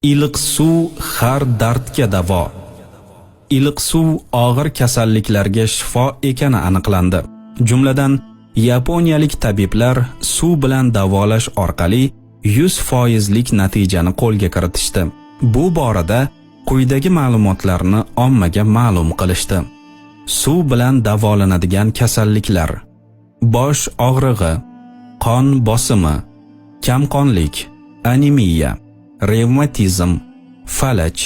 Iliq suv har dardga davo. Iliq suv og'ir kasalliklarga shifo ekani aniqlandi. Jumladan, yaponiyalik tabiblar suv bilan davolash orqali 100% natijani qo'lga kiritishdi. Bu borada quyidagi ma'lumotlarni ommaga ma'lum qilishdi. Suv bilan davolanadigan kasalliklar: bosh og'rig'i, qon bosimi, kamqonlik, anemiya, revmatizm, falaj,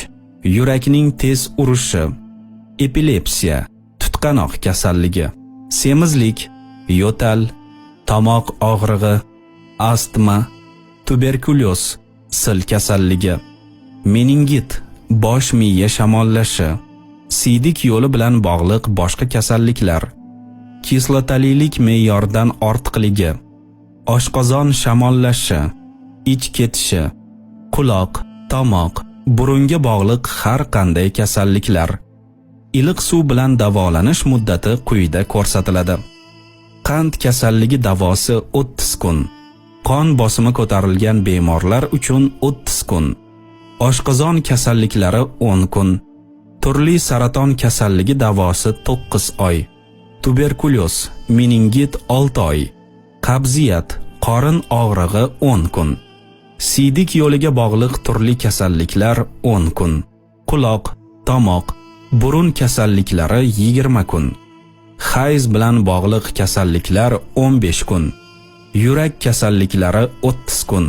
yurakning tez urishi, epilepsiya, tutqanoq kasalligi, semizlik, yo'tal, tomoq og'rig'i, astma, tuberkulyoz, sil kasalligi, meningit, bosh miya shamollashi, siydik yo'li bilan bog'liq boshqa kasalliklar, kislotalilik me'yordan ortiqligi, oshqozon shamollashi, ich ketishi, quloq, tomoq, burunga bog'liq har qanday kasalliklar. Iliq suv bilan davolanish muddati quyida ko'rsatiladi. Qand kasalligi davosi 30 kun. Qon bosimi ko'tarilgan bemorlar uchun 30 kun. Oshqozon kasalliklari 10 kun. Turli saraton kasalligi davosi 9 oy. Tuberkulyoz, meningit 6 oy. Qabziyat, qorin og'rig'i 10 kun. Siydik yo'liga bog'liq turli kasalliklar 10 kun. Quloq, tomoq, burun kasalliklari 20 kun. Hayz bilan bog'liq kasalliklar 15 kun. Yurak kasalliklari 30 kun.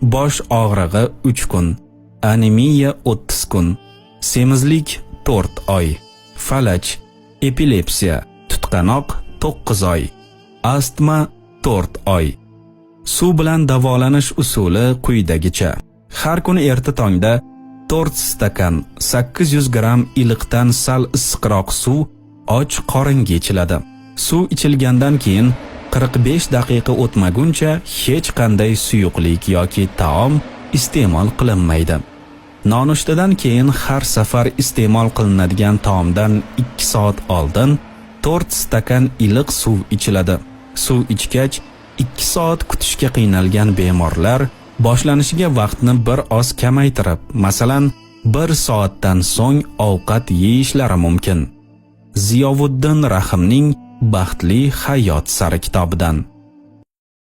Bosh og'rig'i 3 kun. Anemiya 30 kun. Semizlik 4 oy. Falaj, epilepsiya, tutqanoq 9 oy. Astma 4 oy. Suv bilan davolanish usuli quyidagicha. Har kuni erta tongda 4 stakan 800 gram iliqdan sal issiqroq suv och qoringa ichiladi. Suv ichilgandan keyin 45 daqiqa o'tmaguncha hech qanday suyuqlik yoki taom iste'mol qilinmaydi. Nonushtadan keyin har safar iste'mol qilinadigan taomdan 2 soat oldin 4 stakan iliq suv ichiladi. Suv ichgach 2 soat kutishga qiynalgan bemorlar boshlanishiga vaqtni bir oz kamaytirib, masalan, 1 soatdan so'ng ovqat yeyishlari mumkin. Ziyovuddin Rahimning Baxtli hayot sari kitobidan.